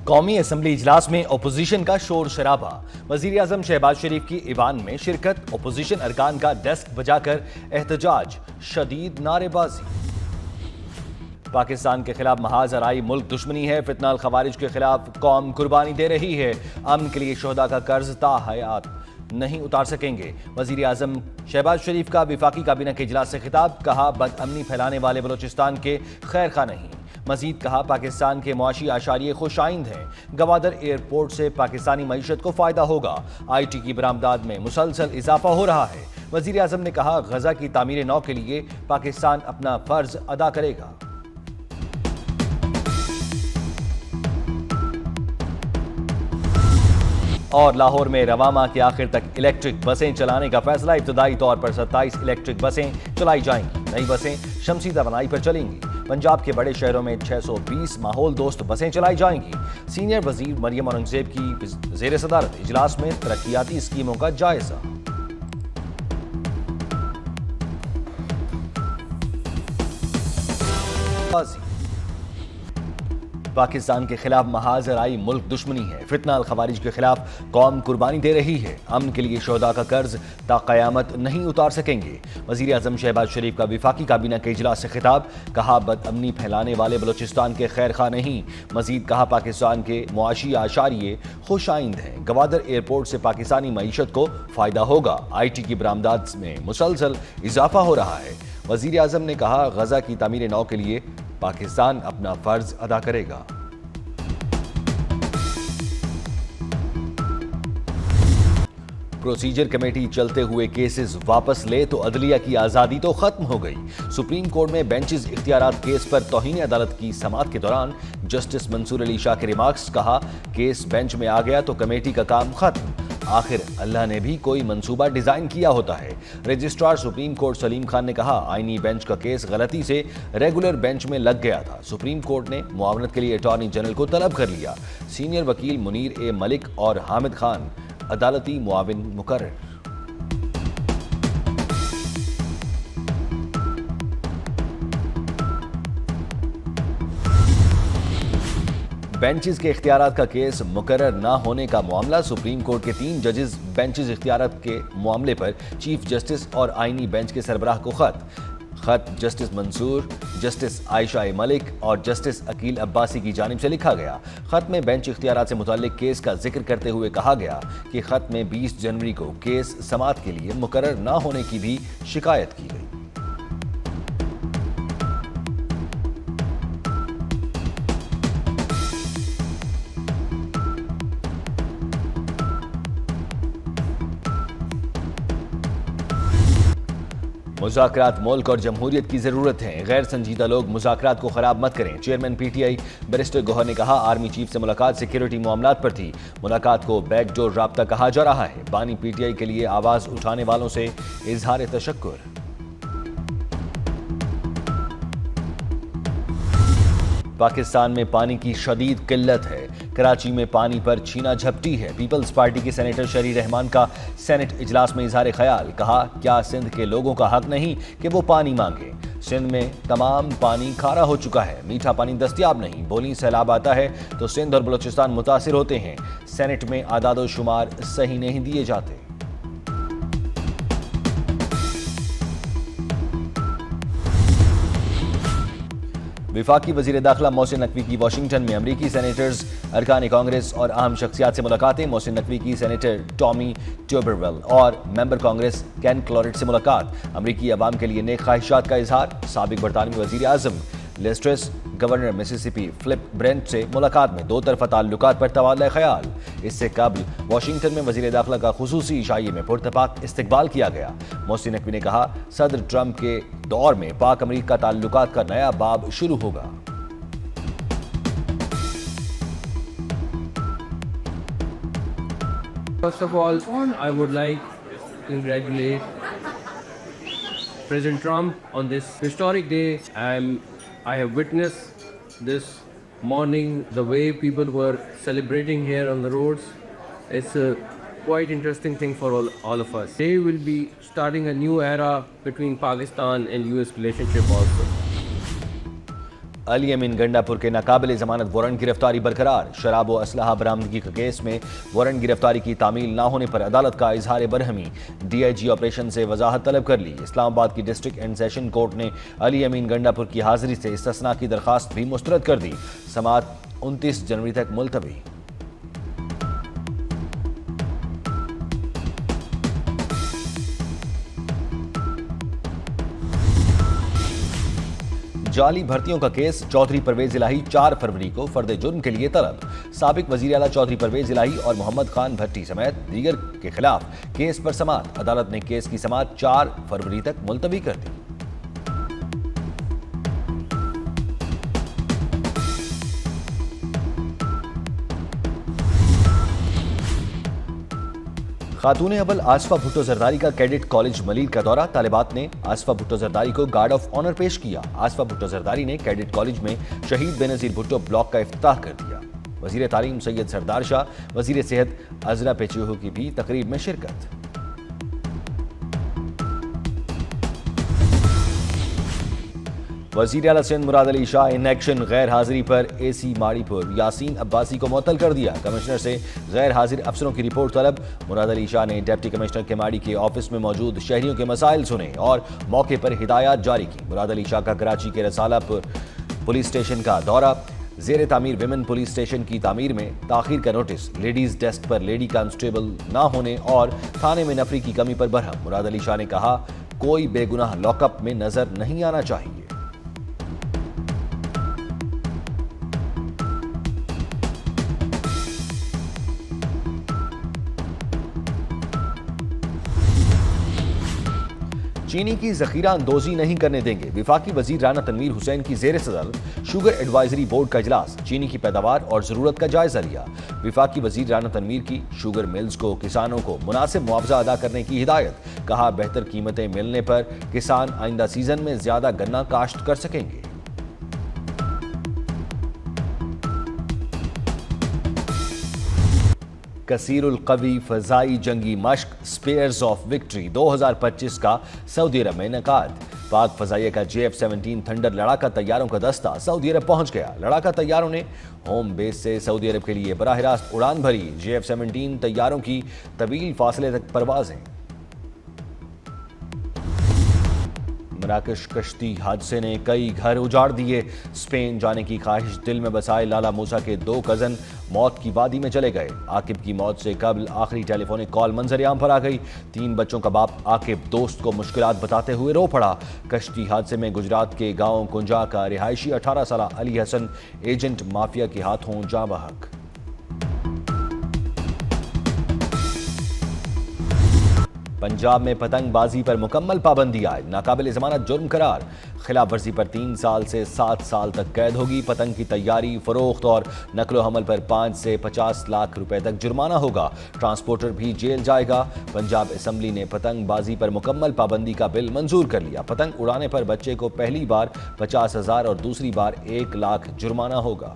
قومی اسمبلی اجلاس میں اپوزیشن کا شور شرابہ، وزیر اعظم شہباز شریف کی ایوان میں شرکت، اپوزیشن ارکان کا ڈیسک بجا کر احتجاج، شدید نعرے بازی۔ پاکستان کے خلاف محاذ آرائی ملک دشمنی ہے، فتنہ الخوارج کے خلاف قوم قربانی دے رہی ہے، امن کے لیے شہداء کا قرض تا حیات نہیں اتار سکیں گے۔ وزیر اعظم شہباز شریف کا وفاقی کابینہ کے اجلاس سے خطاب، کہا بد امنی پھیلانے والے بلوچستان کے خیر خواہ نہیں۔ مزید کہا پاکستان کے معاشی اشاریے خوش آئند ہیں، گوادر ایئرپورٹ سے پاکستانی معیشت کو فائدہ ہوگا، آئی ٹی کی برآمدات میں مسلسل اضافہ ہو رہا ہے۔ وزیر اعظم نے کہا غزہ کی تعمیر نو کے لیے پاکستان اپنا فرض ادا کرے گا۔ اور لاہور میں رواں ماہ کے آخر تک الیکٹرک بسیں چلانے کا فیصلہ، ابتدائی طور پر 27 الیکٹرک بسیں چلائی جائیں گی، نئی بسیں شمسی توانائی پر چلیں گی۔ پنجاب کے بڑے شہروں میں 620 ماحول دوست بسیں چلائی جائیں گی۔ سینئر وزیر مریم اورنگزیب کی زیر صدارت اجلاس میں ترقیاتی اسکیموں کا جائزہ۔ پاکستان کے خلاف محاذ آرائی ملک دشمنی ہے، فتنہ الخوارج کے خلاف قوم قربانی دے رہی ہے، امن کے لیے شہداء کا قرض تا قیامت نہیں اتار سکیں گے۔ وزیر اعظم شہباز شریف کا وفاقی کابینہ کے اجلاس سے خطاب، کہا بد امنی پھیلانے والے بلوچستان کے خیر خواہ نہیں۔ مزید کہا پاکستان کے معاشی اشاریے خوش آئند ہیں، گوادر ایئرپورٹ سے پاکستانی معیشت کو فائدہ ہوگا، آئی ٹی کی برآمدات میں مسلسل اضافہ ہو رہا ہے۔ وزیر اعظم نے کہا غزہ کی تعمیر نو کے لیے پاکستان اپنا فرض ادا کرے گا۔ پروسیجر کمیٹی چلتے ہوئے کیسز واپس لے تو عدلیہ کی آزادی تو ختم ہو گئی۔ سپریم کورٹ میں بینچز اختیارات کیس پر توہین عدالت کی سماعت کے دوران جسٹس منصور علی شاہ کے ریمارکس، کہا کیس بینچ میں آ گیا تو کمیٹی کا کام ختم، آخر اللہ نے بھی کوئی منصوبہ ڈیزائن کیا ہوتا ہے۔ Registrar supreme court Salim Khan نے کہا آئینی بینچ کا کیس غلطی سے ریگولر بینچ میں لگ گیا تھا، سپریم کورٹ نے معاونت کے لیے اٹارنی جنرل کو طلب کر لیا۔ سینئر وکیل منیر اے ملک اور حامد خان عدالتی معاون مقرر۔ بینچز کے اختیارات کا کیس مقرر نہ ہونے کا معاملہ، سپریم کورٹ کے 3 ججز بینچز اختیارات کے معاملے پر چیف جسٹس اور آئینی بینچ کے سربراہ کو خط جسٹس منصور، جسٹس عائشہ ملک اور جسٹس عقیل عباسی کی جانب سے لکھا گیا۔ خط میں بینچ اختیارات سے متعلق کیس کا ذکر کرتے ہوئے کہا گیا کہ خط میں 20 جنوری کو کیس سماعت کے لیے مقرر نہ ہونے کی بھی شکایت کی گئی۔ مذاکرات ملک اور جمہوریت کی ضرورت ہیں، غیر سنجیدہ لوگ مذاکرات کو خراب مت کریں، chairman P T I barrister Gohar نے کہا آرمی چیف سے ملاقات سیکیورٹی معاملات پر تھی، ملاقات کو بیک ڈور رابطہ کہا جا رہا ہے، بانی پی ٹی آئی کے لیے آواز اٹھانے والوں سے اظہار تشکر۔ پاکستان میں پانی کی شدید قلت ہے، کراچی میں پانی پر چھینا جھپٹی ہے، پیپلز پارٹی کے سینیٹر شہری رحمان کا سینٹ اجلاس میں اظہار خیال، کہا کیا سندھ کے لوگوں کا حق نہیں کہ وہ پانی مانگیں، سندھ میں تمام پانی کھارا ہو چکا ہے، میٹھا پانی دستیاب نہیں، بولی سیلاب آتا ہے تو سندھ اور بلوچستان متاثر ہوتے ہیں، سینٹ میں اعداد و شمار صحیح نہیں دیے جاتے۔ وفاقی وزیر داخلہ محسن نقوی کی واشنگٹن میں امریکی سینیٹرز، ارکان کانگریس اور اہم شخصیات سے ملاقاتیں، محسن نقوی کی سینیٹر ٹامی ٹیوبرویل اور ممبر کانگریس کین کلورٹ سے ملاقات، امریکی عوام کے لیے نیک خواہشات کا اظہار، سابق برطانوی وزیر اعظم لیسٹرس گورنر مسیسپی فلپ برینٹ سے ملاقات میں دو طرفہ تعلقات پر تبادلہ خیال۔ اس سے قبل واشنگٹن میں وزیر داخلہ کا خصوصی عشائیے میں پرتپاک استقبال کیا گیا۔ محسن نقوی نے کہا صدر ٹرمپ کے دور میں پاک امریکہ تعلقات کا نیا باب شروع ہوگا۔ First of all, I would like to congratulate President Trump on this historic day. I have witnessed this morning the way people were celebrating here on the roads. It's a quite interesting thing for all of us. They will be starting a new era between Pakistan and US relationship also. علی امین گنڈاپور کے ناقابل ضمانت warrant گرفتاری برقرار. شراب و اسلحہ برآمدگی کے case میں وارنٹ گرفتاری کی تعمیل نہ ہونے پر عدالت کا اظہار برہمی. ڈی آئی جی آپریشن سے وضاحت طلب کر لی. اسلام آباد کی ڈسٹرکٹ اینڈ سیشن کورٹ نے علی امین گنڈاپور کی حاضری سے استثناء کی درخواست بھی مسترد کر دی. سماعت 29 جنوری تک ملتوی. جعلی بھرتیوں کا کیس چودھری پرویز الہی 4 فروری کو فرد جرم کے لیے طلب. سابق وزیر اعلیٰ چودھری پرویز الہی اور محمد خان بھٹی سمیت دیگر کے خلاف کیس پر سماعت. عدالت نے کیس کی سماعت 4 فروری تک ملتوی کر دی. خاتون اول آصفہ بھٹو زرداری کا کیڈٹ کالج ملیر کا دورہ. طالبات نے آصفہ بھٹو زرداری کو گارڈ آف آنر پیش کیا. آصفہ بھٹو زرداری نے کیڈٹ کالج میں شہید بینظیر بھٹو بلاک کا افتتاح کر دیا. وزیر تعلیم سید سردار شاہ، وزیر صحت عذرا پیچوہو کی بھی تقریب میں شرکت. وزیر اعلیٰ سندھ مراد علی شاہ ان ایکشن غیر حاضری پر اے سی ماڑی پور یاسین عباسی کو معطل کر دیا. کمشنر سے غیر حاضر افسروں کی رپورٹ طلب. مراد علی شاہ نے ڈپٹی کمشنر کے ماڑی کے آفس میں موجود شہریوں کے مسائل سنے اور موقع پر ہدایات جاری کی. مراد علی شاہ کا کراچی کے رسالہ پولیس اسٹیشن کا دورہ. زیر تعمیر ویمن پولیس اسٹیشن کی تعمیر میں تاخیر کا نوٹس. لیڈیز ڈیسک پر لیڈی کانسٹیبل نہ ہونے اور تھانے میں نفری کی کمی پر برہم. مراد علی شاہ نے کہا کوئی بے گناہ لاک اپ میں نظر نہیں آنا چاہیے. چینی کی ذخیرہ اندوزی نہیں کرنے دیں گے. وفاقی وزیر رانا تنویر حسین کی زیر صدر شوگر ایڈوائزری بورڈ کا اجلاس. چینی کی پیداوار اور ضرورت کا جائزہ لیا. وفاقی وزیر رانا تنویر کی شوگر ملز کو کسانوں کو مناسب معاوضہ ادا کرنے کی ہدایت. کہا بہتر قیمتیں ملنے پر کسان آئندہ سیزن میں زیادہ گنا کاشت کر سکیں گے. کثیر القوی فضائی جنگی مشق سپیئرز آف وکٹری 2025 کا سعودی عرب میں انعقاد. پاک فضائیہ کا JF-17 تھنڈر لڑاکا طیاروں کا دستہ سعودی عرب پہنچ گیا. لڑاکا طیاروں نے ہوم بیس سے سعودی عرب کے لیے براہ راست اڑان بھری. JF-17 طیاروں کی طویل فاصلے تک پروازیں. مراکش کشتی حادثے نے کئی گھر اجاڑ دیے. اسپین جانے کی خواہش دل میں بسائے لالا موسیٰ کے 2 کزن موت کی وادی میں چلے گئے. عاقب کی موت سے قبل آخری ٹیلی فونک کال منظر عام پر آ گئی. 3 بچوں کا باپ عاقب دوست کو مشکلات بتاتے ہوئے رو پڑا. کشتی حادثے میں گجرات کے گاؤں کنجا کا رہائشی 18 سالہ علی حسن ایجنٹ مافیا کے ہاتھوں جاں بحق. پنجاب میں پتنگ بازی پر مکمل پابندی عائد. ناقابل ضمانت جرم قرار. خلاف ورزی پر 3 سال سے 7 سال تک قید ہوگی. پتنگ کی تیاری، فروخت اور نقل و حمل پر 5 سے 50 لاکھ روپے تک جرمانہ ہوگا. ٹرانسپورٹر بھی جیل جائے گا. پنجاب اسمبلی نے پتنگ بازی پر مکمل پابندی کا بل منظور کر لیا. پتنگ اڑانے پر بچے کو پہلی بار 50,000 اور دوسری بار 1 لاکھ جرمانہ ہوگا.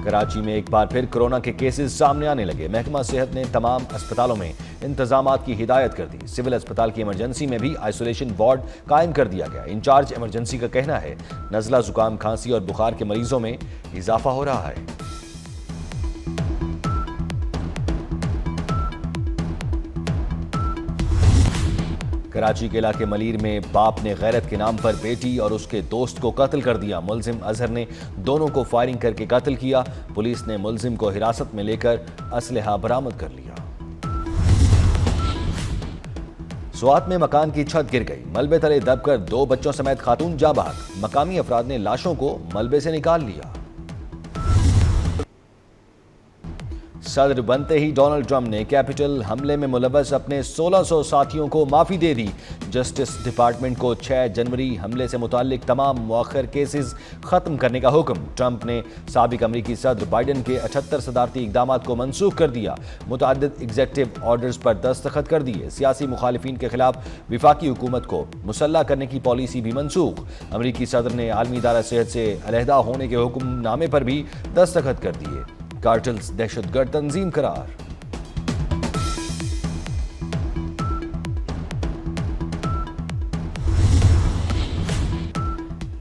کراچی میں ایک بار پھر کورونا کے کیسز سامنے آنے لگے. محکمہ صحت نے تمام اسپتالوں میں انتظامات کی ہدایت کر دی. سول اسپتال کی ایمرجنسی میں بھی آئسولیشن وارڈ قائم کر دیا گیا. انچارج ایمرجنسی کا کہنا ہے نزلہ، زکام، کھانسی اور بخار کے مریضوں میں اضافہ ہو رہا ہے. کراچی کے علاقے ملیر میں باپ نے غیرت کے نام پر بیٹی اور اس کے دوست کو قتل کر دیا. ملزم اظہر نے دونوں کو فائرنگ کر کے قتل کیا. پولیس نے ملزم کو حراست میں لے کر اسلحہ برآمد کر لیا. سوات میں مکان کی چھت گر گئی. ملبے تلے دب کر 2 بچوں سمیت خاتون جاں بحق. مقامی افراد نے لاشوں کو ملبے سے نکال لیا. صدر بنتے ہی ڈونلڈ ٹرمپ نے کیپٹل حملے میں ملوث اپنے 1600 ساتھیوں کو معافی دے دی. جسٹس ڈپارٹمنٹ کو 6 جنوری حملے سے متعلق تمام مؤخر کیسز ختم کرنے کا حکم. ٹرمپ نے سابق امریکی صدر بائیڈن کے 78 صدارتی اقدامات کو منسوخ کر دیا. متعدد ایگزیکٹو آرڈرز پر دستخط کر دیے. سیاسی مخالفین کے خلاف وفاقی حکومت کو مسلح کرنے کی پالیسی بھی منسوخ. امریکی صدر نے عالمی ادارہ صحت سے علیحدہ ہونے کے حکم نامے پر بھی دستخط کر دیے. کارٹلز دہشت گرد تنظیم قرار.